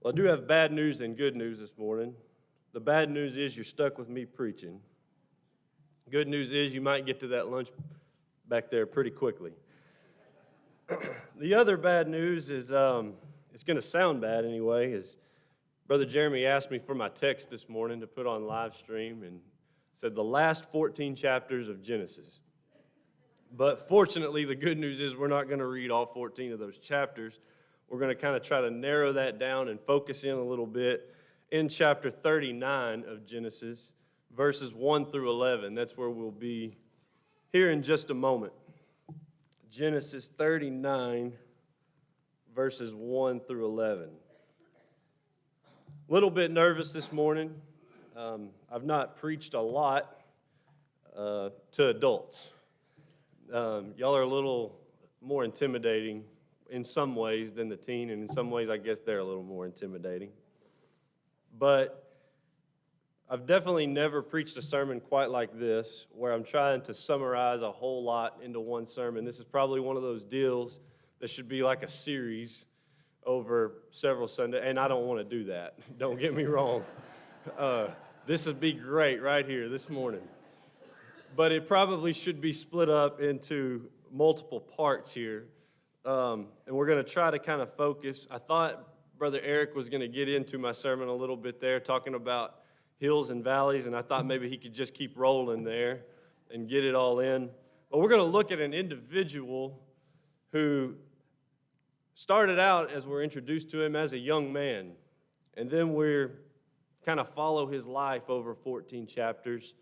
Well, I do have bad news and good news this morning. The bad news is you're stuck with me preaching. Good news is you might get to that lunch back there pretty quickly. The other bad news is, it's going to sound bad anyway, is Brother Jeremy asked me for my text this morning to put on live stream and said the last 14 chapters of Genesis. But fortunately, the good news is we're not going to read all 14 of those chapters. We're going to kind of try to narrow that down and focus in a little bit in chapter 39 of Genesis, verses 1 through 11. That's where we'll be here in just a moment. Genesis 39, verses 1 through 11. A little bit nervous this morning. I've not preached a lot to adults. Y'all are a little more intimidating in some ways than the teen, and in some ways I guess they're a little more intimidating. But I've definitely never preached a sermon quite like this, where I'm trying to summarize a whole lot into one sermon. This is probably one of those deals that should be like a series over several Sundays, and I don't want to do that. Don't get me wrong. This would be great right here this morning. But it probably should be split up into multiple parts here. And we're going to try to kind of focus. I thought Brother Eric was going to get into my sermon a little bit there, talking about hills and valleys, and I thought maybe he could just keep rolling there and get it all in. But we're going to look at an individual who started out, as we're introduced to him, as a young man. And then we're kind of follow his life over 14 chapters,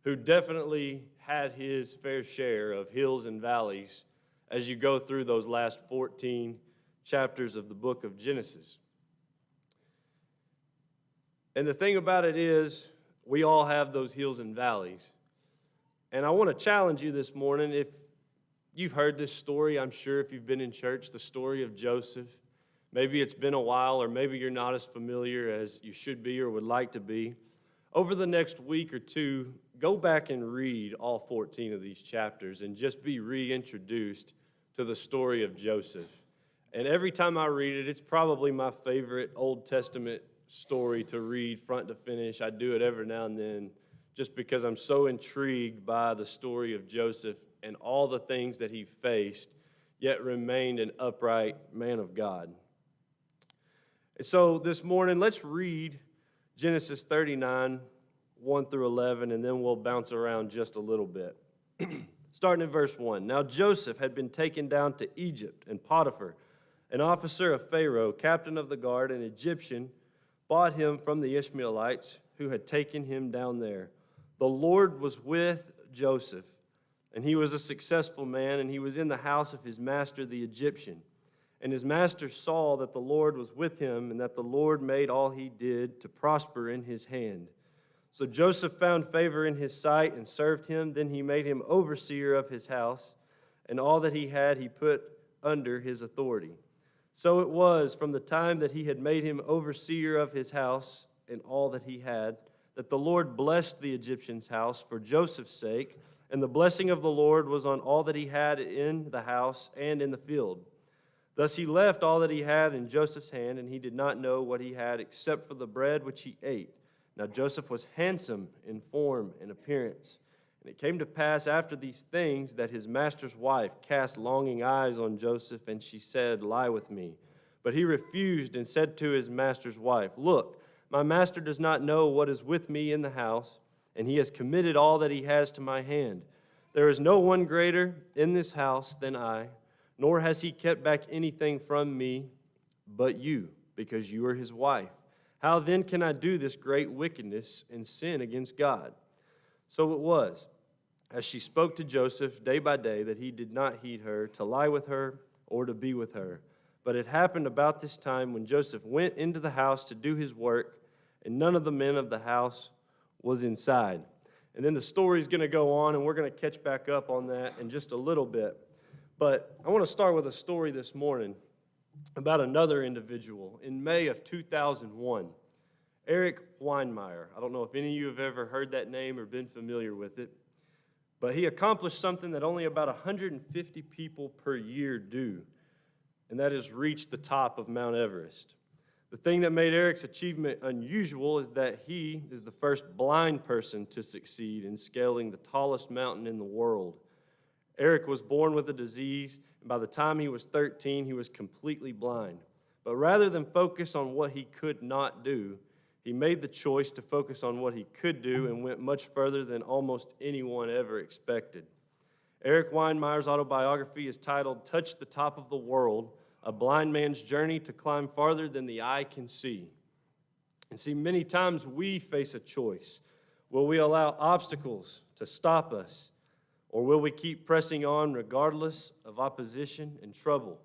who definitely had his fair share of hills and valleys as you go through those last 14 chapters of the book of Genesis. And the thing about it is, we all have those hills and valleys. And I want to challenge you this morning, if you've heard this story, I'm sure if you've been in church, the story of Joseph. Maybe it's been a while, or maybe you're not as familiar as you should be or would like to be. Over the next week or two, go back and read all 14 of these chapters and just be reintroduced to the story of Joseph. And every time I read it, it's probably my favorite Old Testament story to read front to finish. I do it every now and then just because I'm so intrigued by the story of Joseph and all the things that he faced, yet remained an upright man of God. And so this morning, let's read Genesis 39, 1 through 11, and then we'll bounce around just a little bit. Starting in verse 1. Now Joseph had been taken down to Egypt, and Potiphar, an officer of Pharaoh, captain of the guard, an Egyptian, bought him from the Ishmaelites who had taken him down there. The Lord was with Joseph, and he was a successful man, and he was in the house of his master the Egyptian. And his master saw that the Lord was with him, and that the Lord made all he did to prosper in his hand. So Joseph found favor in his sight and served him. Then he made him overseer of his house, and all that he had he put under his authority. So it was from the time that he had made him overseer of his house and all that he had, that the Lord blessed the Egyptian's house for Joseph's sake, and the blessing of the Lord was on all that he had in the house and in the field. Thus he left all that he had in Joseph's hand, and he did not know what he had except for the bread which he ate. Now Joseph was handsome in form and appearance. And it came to pass after these things that his master's wife cast longing eyes on Joseph, and she said, "Lie with me." But he refused and said to his master's wife, "Look, my master does not know what is with me in the house, and he has committed all that he has to my hand. There is no one greater in this house than I, nor has he kept back anything from me but you, because you are his wife. How then can I do this great wickedness and sin against God?" So it was, as she spoke to Joseph day by day, that he did not heed her to lie with her or to be with her. But it happened about this time when Joseph went into the house to do his work, and none of the men of the house was inside. And then the story's going to go on, and we're going to catch back up on that in just a little bit. But I want to start with a story this morning about another individual. In May of 2001, Eric Weinmeier. I don't know if any of you have ever heard that name or been familiar with it, but he accomplished something that only about 150 people per year do, and that is reach the top of Mount Everest. The thing that made Eric's achievement unusual is that he is the first blind person to succeed in scaling the tallest mountain in the world. Eric was born with a disease, and by the time he was 13, he was completely blind. But rather than focus on what he could not do, he made the choice to focus on what he could do and went much further than almost anyone ever expected. Eric Weinmeyer's autobiography is titled "Touch the Top of the World, A Blind Man's Journey to Climb Farther Than the Eye Can See." And see, many times we face a choice. Will we allow obstacles to stop us, or will we keep pressing on regardless of opposition and trouble?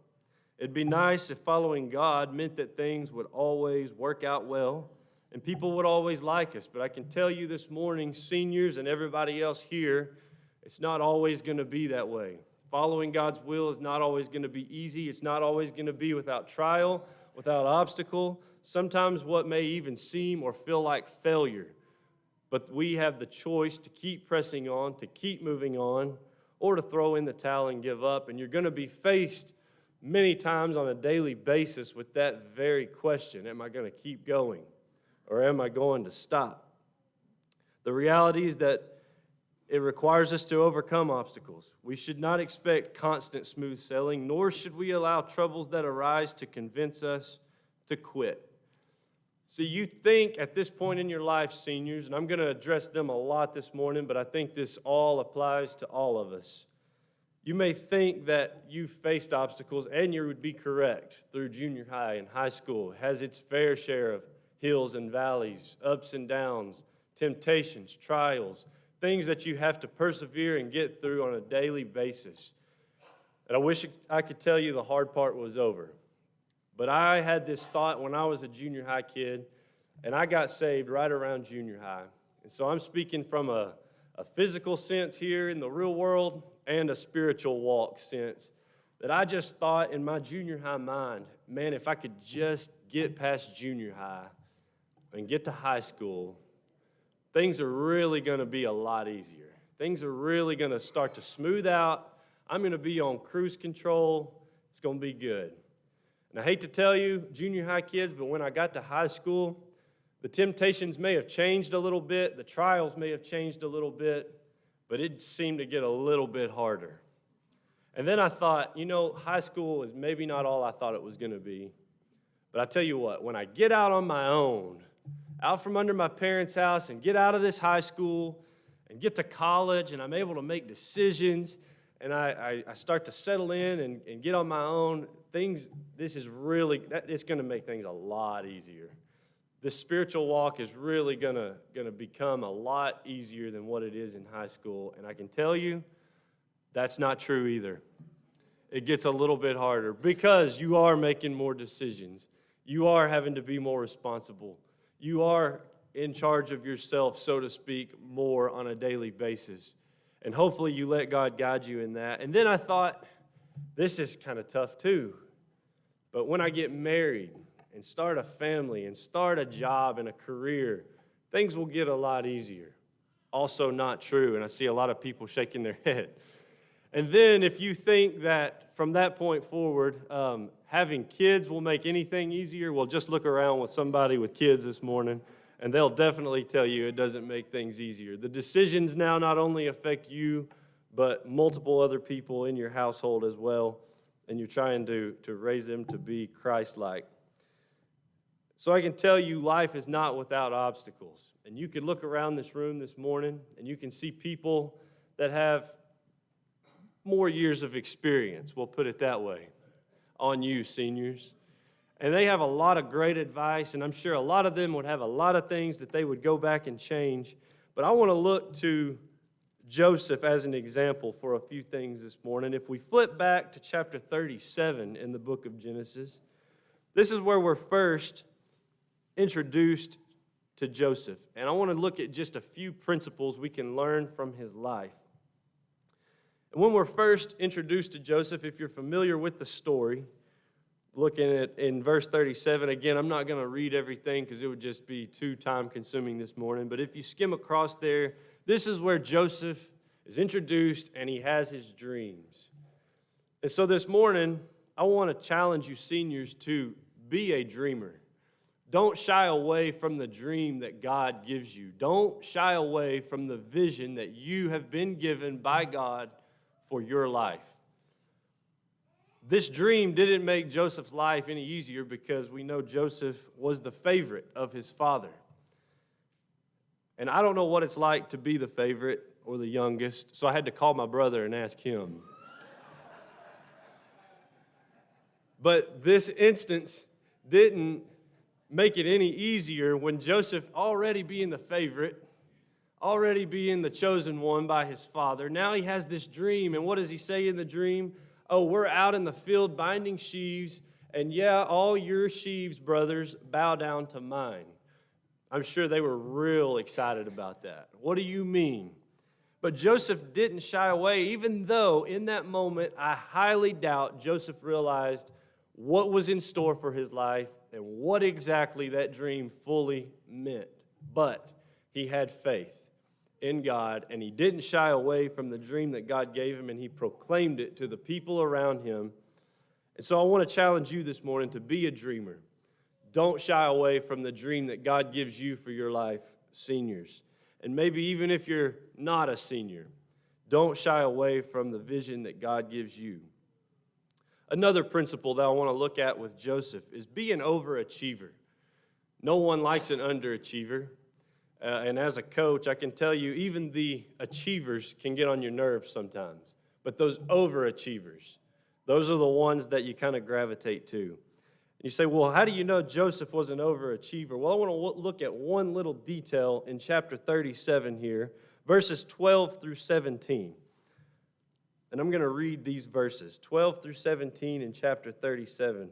It'd be nice if following God meant that things would always work out well and people would always like us. But I can tell you this morning, seniors and everybody else here, it's not always going to be that way. Following God's will is not always going to be easy. It's not always going to be without trial, without obstacle, sometimes what may even seem or feel like failure. But we have the choice to keep pressing on, to keep moving on, or to throw in the towel and give up. And you're going to be faced many times on a daily basis with that very question: am I going to keep going, or am I going to stop? The reality is that it requires us to overcome obstacles. We should not expect constant smooth sailing, nor should we allow troubles that arise to convince us to quit. See, you think at this point in your life, seniors, and I'm going to address them a lot this morning, but I think this all applies to all of us. You may think that you've faced obstacles, and you would be correct, through junior high and high school. It has its fair share of hills and valleys, ups and downs, temptations, trials, things that you have to persevere and get through on a daily basis. And I wish I could tell you the hard part was over. But I had this thought when I was a junior high kid, and I got saved right around junior high. And so I'm speaking from a physical sense here in the real world and a spiritual walk sense, that I just thought in my junior high mind, man, if I could just get past junior high and get to high school, things are really going to be a lot easier. Things are really going to start to smooth out. I'm going to be on cruise control. It's going to be good. And I hate to tell you, junior high kids, but when I got to high school, the temptations may have changed a little bit, the trials may have changed a little bit, but it seemed to get a little bit harder. And then I thought, high school is maybe not all I thought it was going to be. But I tell you what, when I get out on my own, out from under my parents' house and get out of this high school and get to college, and I'm able to make decisions, and I start to settle in and get on my own, it's going to make things a lot easier. This spiritual walk is really going to become a lot easier than what it is in high school. And I can tell you, that's not true either. It gets a little bit harder because you are making more decisions. You are having to be more responsible. You are in charge of yourself, so to speak, more on a daily basis. And hopefully you let God guide you in that. And then I thought, this is kind of tough too. But when I get married and start a family and start a job and a career, things will get a lot easier. Also not true, and I see a lot of people shaking their head. And then if you think that from that point forward, having kids will make anything easier, well, just look around with somebody with kids this morning, and they'll definitely tell you it doesn't make things easier. The decisions now not only affect you, but multiple other people in your household as well, and you're trying to raise them to be Christ-like. So I can tell you life is not without obstacles. And you could look around this room this morning, and you can see people that have more years of experience, we'll put it that way, on you, seniors. And they have a lot of great advice, and I'm sure a lot of them would have a lot of things that they would go back and change. But I want to look to Joseph as an example for a few things this morning. If we flip back to chapter 37 in the book of Genesis, this is where we're first introduced to Joseph. And I want to look at just a few principles we can learn from his life. And when we're first introduced to Joseph, if you're familiar with the story, looking at in verse 37, again, I'm not going to read everything because it would just be too time-consuming this morning. But if you skim across there, this is where Joseph is introduced and he has his dreams. And so this morning, I want to challenge you seniors to be a dreamer. Don't shy away from the dream that God gives you. Don't shy away from the vision that you have been given by God for your life. This dream didn't make Joseph's life any easier because we know Joseph was the favorite of his father. And I don't know what it's like to be the favorite or the youngest, so I had to call my brother and ask him. But this instance didn't make it any easier when Joseph, already being the favorite, already being the chosen one by his father, now he has this dream. And what does he say in the dream? Oh, we're out in the field binding sheaves, and yeah, all your sheaves, brothers, bow down to mine. I'm sure they were real excited about that. What do you mean? But Joseph didn't shy away, even though in that moment I highly doubt Joseph realized what was in store for his life and what exactly that dream fully meant. But he had faith in God, and he didn't shy away from the dream that God gave him, and he proclaimed it to the people around him. And so I want to challenge you this morning to be a dreamer. Don't shy away from the dream that God gives you for your life, seniors. And maybe even if you're not a senior, don't shy away from the vision that God gives you. Another principle that I want to look at with Joseph is be an overachiever. No one likes an underachiever. And as a coach, I can tell you, even the achievers can get on your nerves sometimes. But those overachievers, those are the ones that you kind of gravitate to. You say, well, how do you know Joseph was an overachiever? Well, I want to look at one little detail in chapter 37 here, verses 12 through 17. And I'm going to read these verses, 12 through 17 in chapter 37.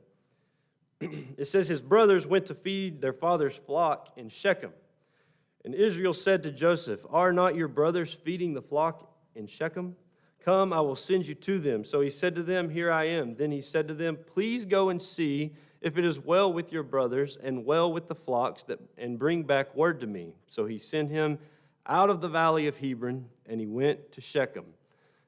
It says, his brothers went to feed their father's flock in Shechem. And Israel said to Joseph, are not your brothers feeding the flock in Shechem? Come, I will send you to them. So he said to them, here I am. Then he said to them, please go and see if it is well with your brothers and well with the flocks, and bring back word to me. So he sent him out of the valley of Hebron, and he went to Shechem.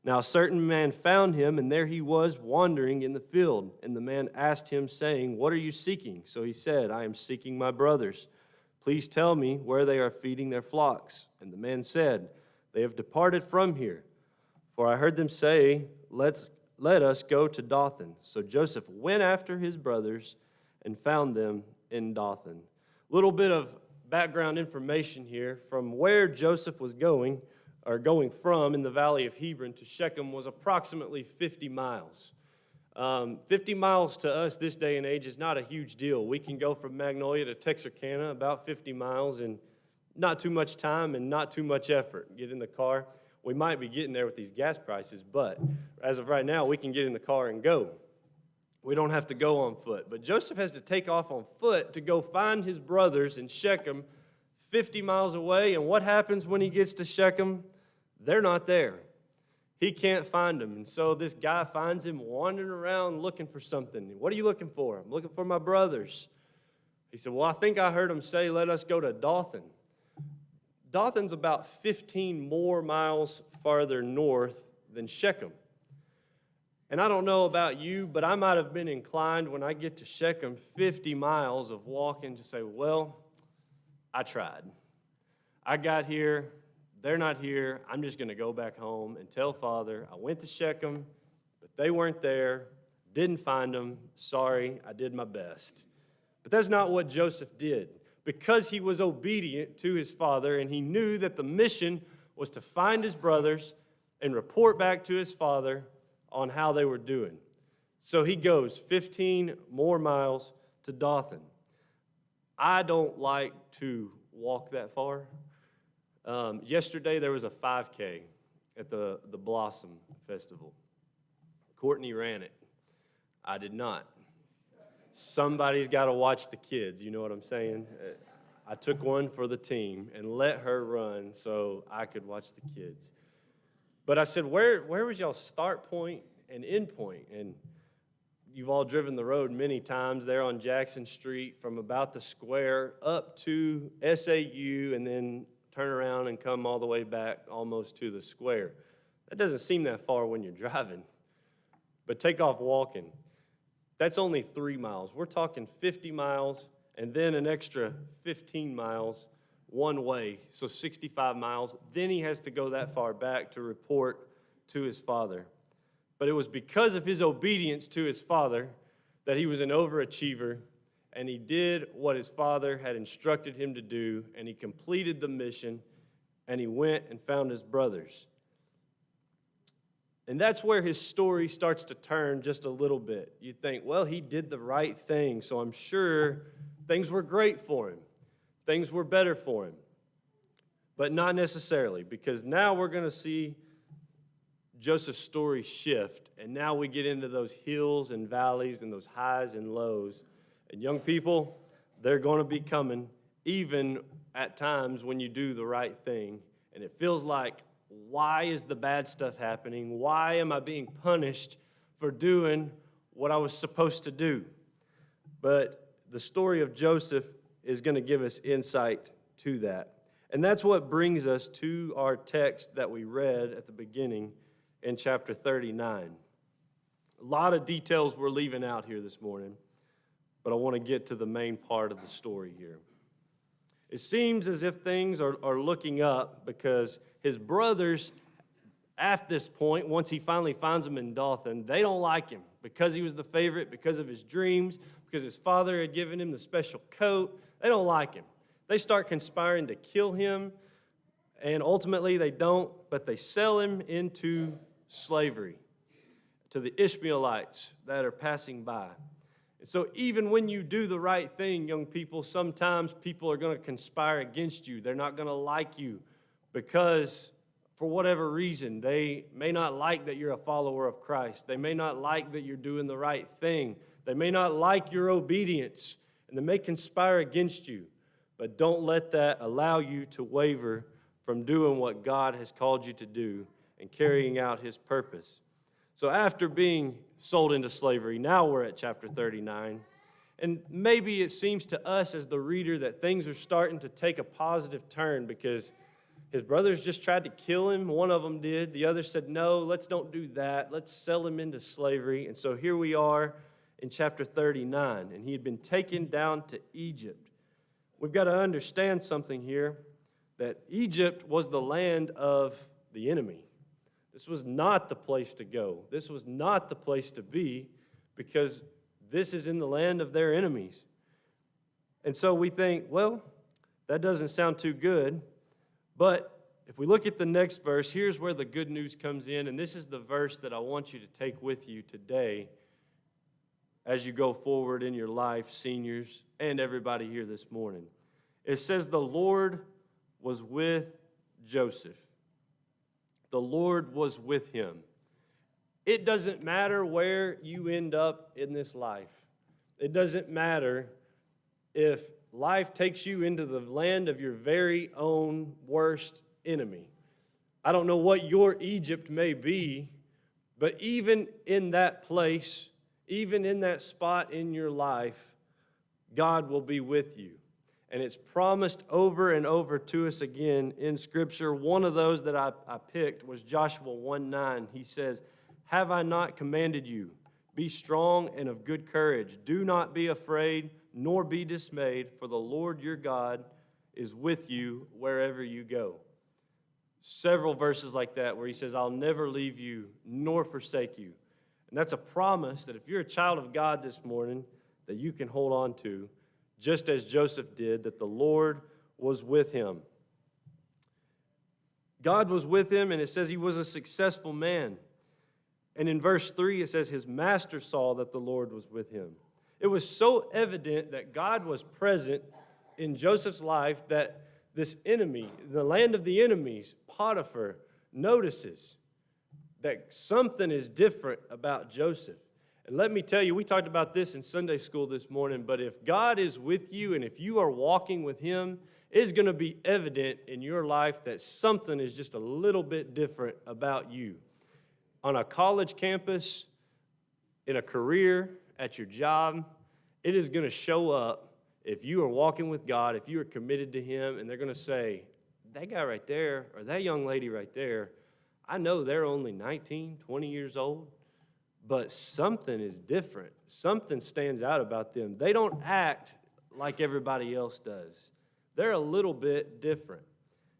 Now a certain man found him, and there he was wandering in the field. And the man asked him, saying, what are you seeking? So he said, I am seeking my brothers. Please tell me where they are feeding their flocks. And the man said, they have departed from here. For I heard them say, let us go to Dothan. So Joseph went after his brothers and found them in Dothan. A little bit of background information here. From where Joseph was going from in the valley of Hebron to Shechem was approximately 50 miles. 50 miles to us this day and age is not a huge deal. We can go from Magnolia to Texarkana about 50 miles in not too much time and not too much effort. Get in the car. We might be getting there with these gas prices, but as of right now, we can get in the car and go. We don't have to go on foot. But Joseph has to take off on foot to go find his brothers in Shechem 50 miles away. And what happens when he gets to Shechem? They're not there. He can't find them. And so this guy finds him wandering around looking for something. What are you looking for? I'm looking for my brothers. He said, well, I think I heard them say, let us go to Dothan. Dothan's about 15 more miles farther north than Shechem. And I don't know about you, but I might have been inclined when I get to Shechem 50 miles of walking to say, well, I tried. I got here. They're not here. I'm just going to go back home and tell Father I went to Shechem, but they weren't there. Didn't find them. Sorry, I did my best. But that's not what Joseph did. Because he was obedient to his father and he knew that the mission was to find his brothers and report back to his father on how they were doing. So he goes 15 more miles to Dothan. I don't like to walk that far. Yesterday there was a 5K at the Blossom Festival. Courtney ran it. I did not. Somebody's got to watch the kids, you know what I'm saying? I took one for the team and let her run so I could watch the kids. But I said, where was y'all's start point and end point? And you've all driven the road many times there on Jackson Street from about the square up to SAU and then turn around and come all the way back almost to the square. That doesn't seem that far when you're driving. But take off walking. That's only 3 miles. We're talking 50 miles and then an extra 15 miles one way, so 65 miles. Then he has to go that far back to report to his father. But it was because of his obedience to his father that he was an overachiever, and he did what his father had instructed him to do, and he completed the mission, and he went and found his brothers. And that's where his story starts to turn just a little bit. You think, well, he did the right thing, so I'm sure things were great for him. Things were better for him. But not necessarily, because now we're going to see Joseph's story shift, and now we get into those hills and valleys and those highs and lows. And young people, they're going to be coming even at times when you do the right thing. And it feels like, why is the bad stuff happening? Why am I being punished for doing what I was supposed to do? But the story of Joseph is going to give us insight to that. And that's what brings us to our text that we read at the beginning in chapter 39. A lot of details we're leaving out here this morning, but I want to get to the main part of the story here. It seems as if things are looking up because his brothers, at this point, once he finally finds them in Dothan, they don't like him because he was the favorite, because of his dreams, because his father had given him the special coat. They don't like him. They start conspiring to kill him, and ultimately they don't, but they sell him into slavery to the Ishmaelites that are passing by. And so even when you do the right thing, young people, sometimes people are going to conspire against you. They're not going to like you because for whatever reason, they may not like that you're a follower of Christ. They may not like that you're doing the right thing. They may not like your obedience, and they may conspire against you. But don't let that allow you to waver from doing what God has called you to do and carrying out his purpose. So after being sold into slavery, now we're at chapter 39. And maybe it seems to us as the reader that things are starting to take a positive turn because his brothers just tried to kill him. One of them did. The other said, no, let's don't do that. Let's sell him into slavery. And so here we are in chapter 39. And he had been taken down to Egypt. We've got to understand something here, that Egypt was the land of the enemy. This was not the place to go. This was not the place to be because this is in the land of their enemies. And so we think, well, that doesn't sound too good. But if we look at the next verse, here's where the good news comes in. And this is the verse that I want you to take with you today as you go forward in your life, seniors, and everybody here this morning. It says, the Lord was with Joseph. The Lord was with him. It doesn't matter where you end up in this life. It doesn't matter if life takes you into the land of your very own worst enemy. I don't know what your Egypt may be, but even in that place, even in that spot in your life, God will be with you. And it's promised over and over to us again in Scripture. One of those that I picked was Joshua 1:9. He says, have I not commanded you? Be strong and of good courage. Do not be afraid, nor be dismayed, for the Lord your God is with you wherever you go. Several verses like that where he says, I'll never leave you nor forsake you. And that's a promise that if you're a child of God this morning, that you can hold on to, just as Joseph did, that the Lord was with him. God was with him, and it says he was a successful man. And in verse 3, it says his master saw that the Lord was with him. It was so evident that God was present in Joseph's life that this enemy, the land of the enemies, Potiphar, notices that something is different about Joseph. And let me tell you, we talked about this in Sunday school this morning, but if God is with you and if you are walking with him, it's going to be evident in your life that something is just a little bit different about you. On a college campus, in a career, at your job, it is going to show up if you are walking with God, if you are committed to him, and they're going to say, that guy right there, or that young lady right there, I know they're only 19, 20 years old, but something is different. Something stands out about them. They don't act like everybody else does. They're a little bit different.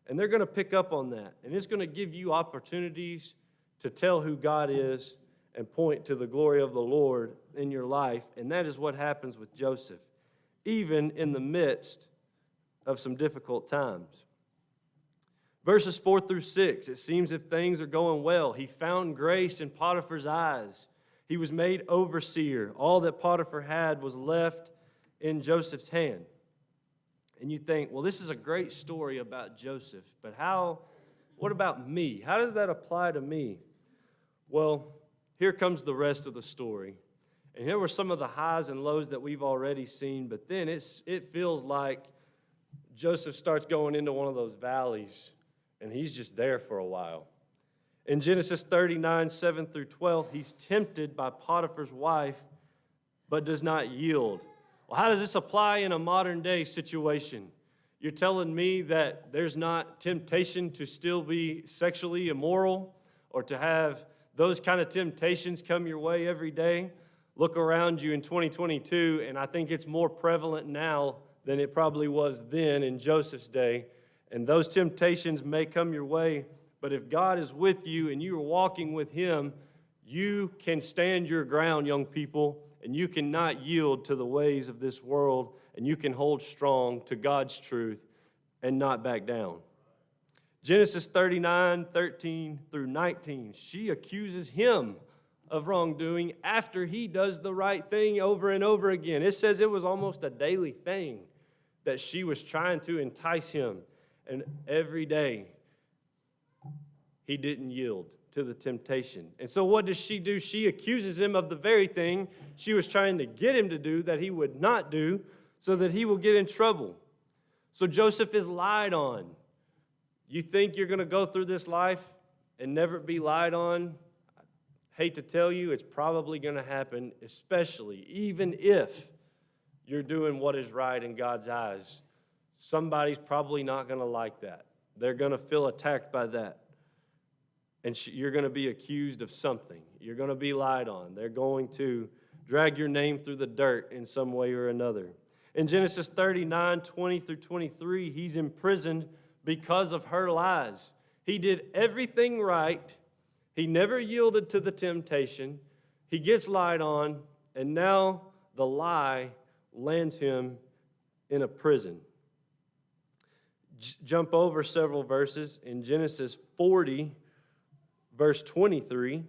And they're going to pick up on that. And it's going to give you opportunities to tell who God is and point to the glory of the Lord in your life. And that is what happens with Joseph, even in the midst of some difficult times. Verses 4 through 6, it seems if things are going well. He found grace in Potiphar's eyes. He was made overseer. All that Potiphar had was left in Joseph's hand. And you think, well, this is a great story about Joseph, but what about me? How does that apply to me? Well, here comes the rest of the story. And here were some of the highs and lows that we've already seen, but then it feels like Joseph starts going into one of those valleys, and he's just there for a while. In Genesis 39, 7 through 12, he's tempted by Potiphar's wife, but does not yield. Well, how does this apply in a modern day situation? You're telling me that there's not temptation to still be sexually immoral or to have those kind of temptations come your way every day? Look around you in 2022, and I think it's more prevalent now than it probably was then in Joseph's day. And those temptations may come your way, but if God is with you and you are walking with Him, you can stand your ground, young people, and you cannot yield to the ways of this world, and you can hold strong to God's truth and not back down. Genesis 39, 13 through 19, she accuses him of wrongdoing after he does the right thing over and over again. It says it was almost a daily thing that she was trying to entice him, and every day he didn't yield to the temptation. And so what does she do? She accuses him of the very thing she was trying to get him to do that he would not do so that he will get in trouble. So Joseph is lied on. You think you're going to go through this life and never be lied on? I hate to tell you, it's probably going to happen, especially even if you're doing what is right in God's eyes. Somebody's probably not going to like that. They're going to feel attacked by that. And you're going to be accused of something. You're going to be lied on. They're going to drag your name through the dirt in some way or another. In Genesis 39, 20 through 23, he's imprisoned because of her lies. He did everything right. He never yielded to the temptation. He gets lied on, and now the lie lands him in a prison. Jump over several verses. In Genesis 40, verse 23,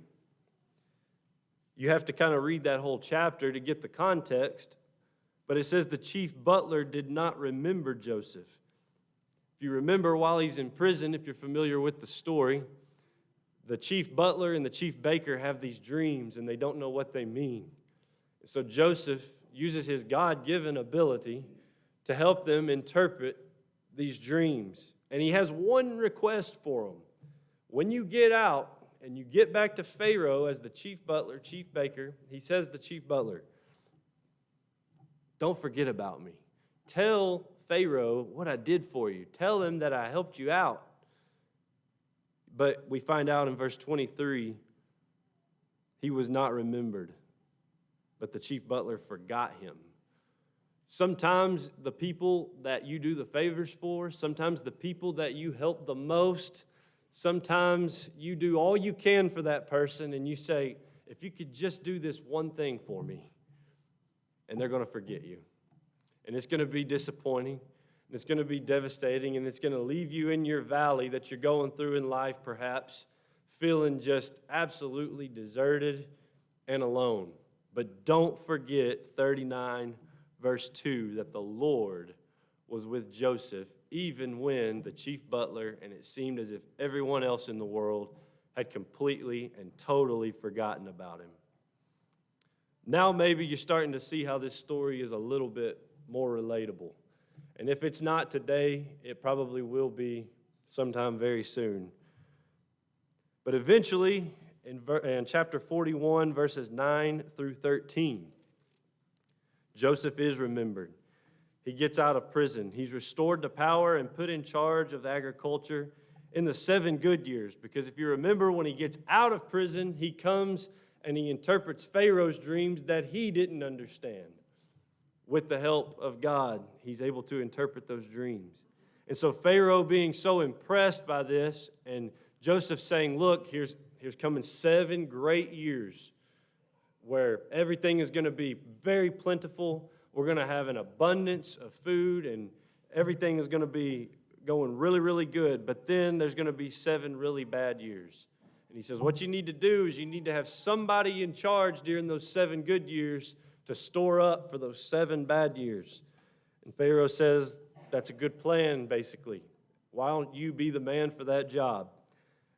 you have to kind of read that whole chapter to get the context, but it says the chief butler did not remember Joseph. If you remember, while he's in prison, if you're familiar with the story, the chief butler and the chief baker have these dreams, and they don't know what they mean. So Joseph uses his God-given ability to help them interpret these dreams. And he has one request for them. When you get out and you get back to Pharaoh as the chief butler, chief baker, he says to the chief butler, don't forget about me. Tell Pharaoh what I did for you. Tell him that I helped you out. But we find out in verse 23, he was not remembered, but the chief butler forgot him. Sometimes the people that you do the favors for, sometimes the people that you help the most, sometimes you do all you can for that person and you say, if you could just do this one thing for me, and they're going to forget you. And it's going to be disappointing, and it's going to be devastating, and it's going to leave you in your valley that you're going through in life, perhaps, feeling just absolutely deserted and alone. But don't forget 39, verse 2, that the Lord was with Joseph, even when the chief butler, and it seemed as if everyone else in the world had completely and totally forgotten about him. Now maybe you're starting to see how this story is a little bit more relatable. And if it's not today, it probably will be sometime very soon. But eventually, in chapter 41, verses 9 through 13, Joseph is remembered. He gets out of prison. He's restored to power and put in charge of agriculture in the 7 good years. Because if you remember, when he gets out of prison, he comes and he interprets Pharaoh's dreams that he didn't understand. with the help of God, he's able to interpret those dreams. And so Pharaoh being so impressed by this, and Joseph saying, look, here's coming 7 great years where everything is going to be very plentiful. We're going to have an abundance of food, and everything is going to be going really, really good. But then there's going to be 7 really bad years. And he says, what you need to do is you need to have somebody in charge during those 7 good years to store up for those 7 bad years. And Pharaoh says, that's a good plan, basically. Why don't you be the man for that job?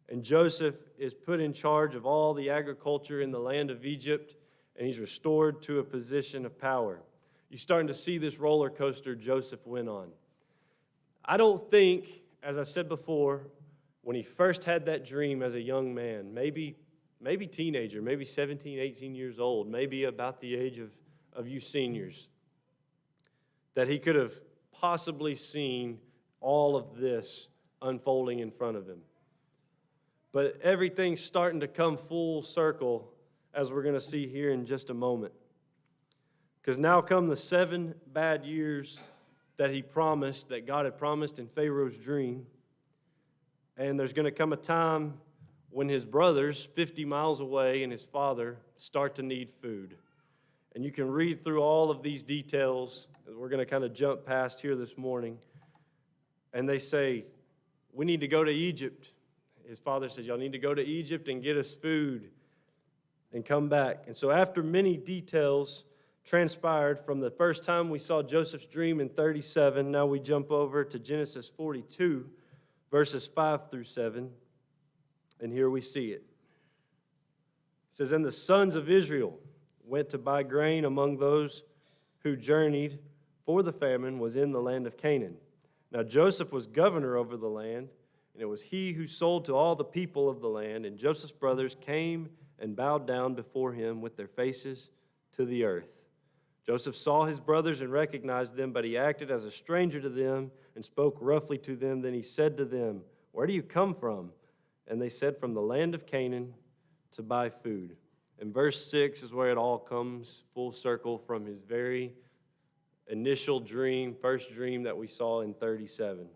And Joseph is put in charge of all the agriculture in the land of Egypt, and he's restored to a position of power. You're starting to see this roller coaster Joseph went on. I don't think, as I said before, when he first had that dream as a young man, maybe teenager, maybe 17, 18 years old, maybe about the age of you seniors, that he could have possibly seen all of this unfolding in front of him. But everything's starting to come full circle, as we're going to see here in just a moment. Because now come the 7 bad years that he promised, that God had promised in Pharaoh's dream. And there's going to come a time when his brothers, 50 miles away, and his father start to need food. And you can read through all of these details. We're going to kind of jump past here this morning. And they say, we need to go to Egypt. His father says, y'all need to go to Egypt and get us food and come back. And so after many details transpired from the first time we saw Joseph's dream in 37, now we jump over to Genesis 42, verses 5 through 7. And here we see it. It says, and the sons of Israel went to buy grain among those who journeyed, for the famine was in the land of Canaan. Now Joseph was governor over the land, and it was he who sold to all the people of the land. And Joseph's brothers came and bowed down before him with their faces to the earth. Joseph saw his brothers and recognized them, but he acted as a stranger to them and spoke roughly to them. Then he said to them, where do you come from? And they said, from the land of Canaan to buy food. And verse 6 is where it all comes full circle from his very initial dream, first dream that we saw in 37,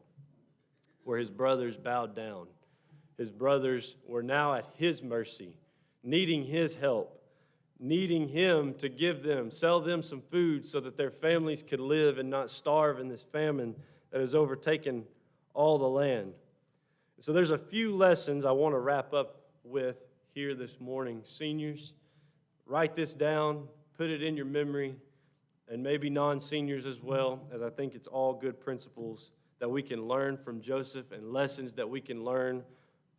where his brothers bowed down. His brothers were now at his mercy, needing his help, needing him to give them, sell them some food so that their families could live and not starve in this famine that has overtaken all the land. So there's a few lessons I want to wrap up with here this morning. Seniors, write this down, put it in your memory, and maybe non-seniors as well, as I think it's all good principles that we can learn from Joseph and lessons that we can learn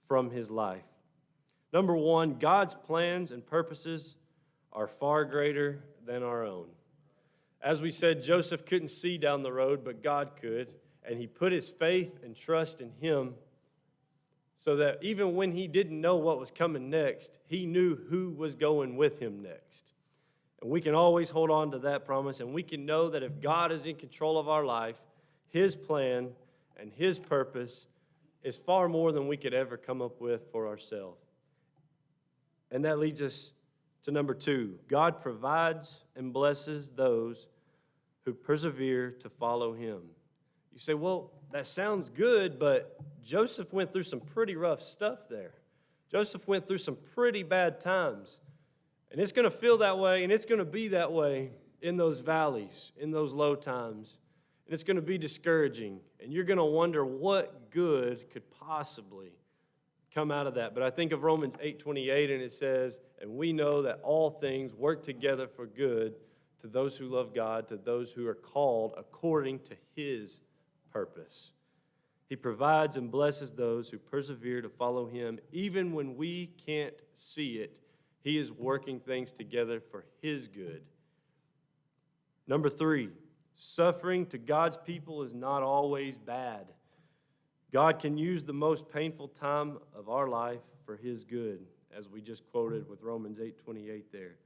from his life. Number 1, God's plans and purposes are far greater than our own. As we said, Joseph couldn't see down the road, but God could, and he put his faith and trust in him so that even when he didn't know what was coming next, he knew who was going with him next. And we can always hold on to that promise, and we can know that if God is in control of our life, his plan and his purpose is far more than we could ever come up with for ourselves. And that leads us to number 2. God provides and blesses those who persevere to follow him. You say, well, that sounds good, but Joseph went through some pretty rough stuff there. Joseph went through some pretty bad times. And it's going to feel that way, and it's going to be that way in those valleys, in those low times. And it's going to be discouraging. And you're going to wonder what good could possibly come out of that. But I think of Romans 8:28, and it says, and we know that all things work together for good to those who love God, to those who are called according to his purpose. He provides and blesses those who persevere to follow him. Even when we can't see it, he is working things together for his good. Number 3, suffering to God's people is not always bad. God can use the most painful time of our life for his good, as we just quoted with Romans 8:28 there.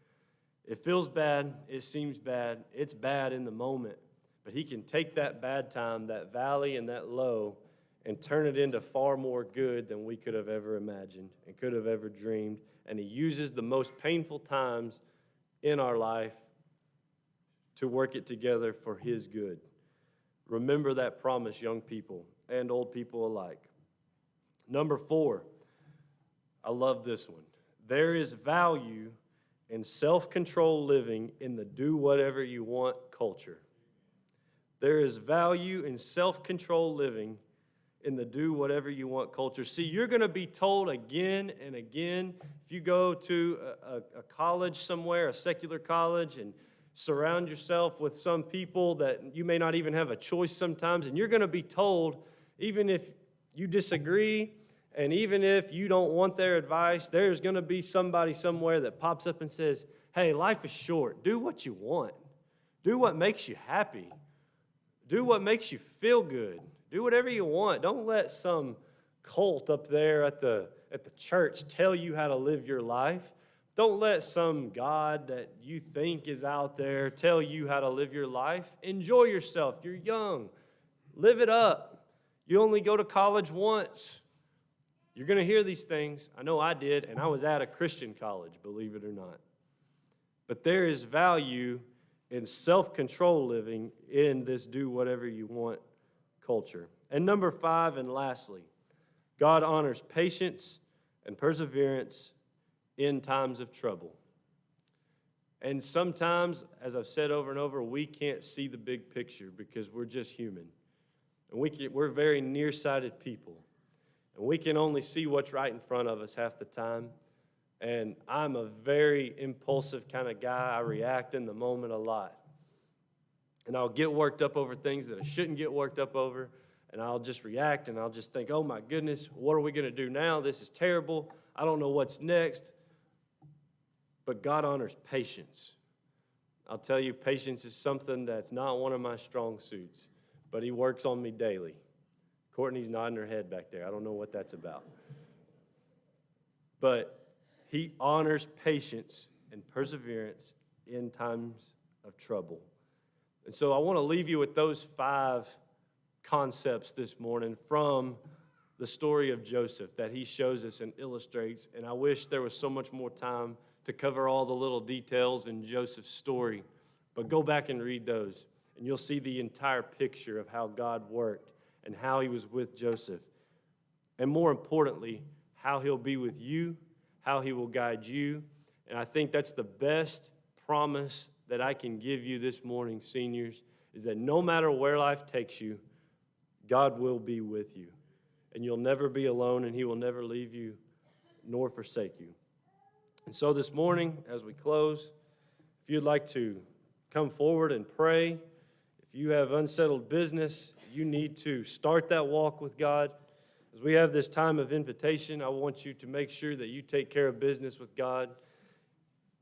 It feels bad, it seems bad, it's bad in the moment, but he can take that bad time, that valley and that low, and turn it into far more good than we could have ever imagined and could have ever dreamed. And he uses the most painful times in our life to work it together for His good. Remember that promise, young people and old people alike. Number 4, I love this one. There is value in self-control living in the do-whatever-you-want culture. There is value in self-control living in the do-whatever-you-want culture. See, you're going to be told again and again, if you go to a college somewhere, a secular college, and surround yourself with some people that you may not even have a choice sometimes, and you're going to be told, even if you disagree, and even if you don't want their advice, there's going to be somebody somewhere that pops up and says, hey, life is short. Do what you want. Do what makes you happy. Do what makes you feel good. Do whatever you want. Don't let some cult up there at the church tell you how to live your life. Don't let some God that you think is out there tell you how to live your life. Enjoy yourself. You're young. Live it up. You only go to college once. You're going to hear these things. I know I did, and I was at a Christian college, believe it or not. But there is value in self-control living in this do-whatever-you-want culture. And number 5, and lastly, God honors patience and perseverance in times of trouble. And sometimes, as I've said over and over, we can't see the big picture because we're just human. And we're very nearsighted people. And we can only see what's right in front of us half the time. And I'm a very impulsive kind of guy. I react in the moment a lot. And I'll get worked up over things that I shouldn't get worked up over. And I'll just react and I'll just think, oh my goodness, what are we going to do now? This is terrible. I don't know what's next. But God honors patience. I'll tell you, patience is something that's not one of my strong suits. But He works on me daily. Courtney's nodding her head back there. I don't know what that's about. But He honors patience and perseverance in times of trouble. And so I want to leave you with those 5 concepts this morning from the story of Joseph that he shows us and illustrates. And I wish there was so much more time to cover all the little details in Joseph's story. But go back and read those, and you'll see the entire picture of how God worked and how He was with Joseph. And more importantly, how He'll be with you, how He will guide you. And I think that's the best promise that I can give you this morning, seniors, is that no matter where life takes you, God will be with you. And you'll never be alone, and He will never leave you nor forsake you. And so this morning, as we close, if you'd like to come forward and pray, if you have unsettled business, you need to start that walk with God. As we have this time of invitation, I want you to make sure that you take care of business with God.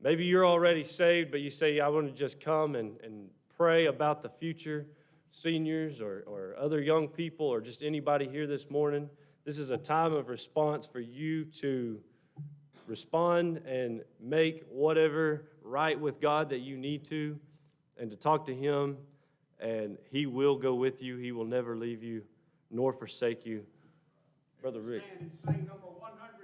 Maybe you're already saved, but you say, I want to just come and pray about the future, seniors or other young people or just anybody here this morning. This is a time of response for you to respond and make whatever right with God that you need to, and to talk to Him, and He will go with you. He will never leave you nor forsake you. Brother Rick. Stand and sing number 100.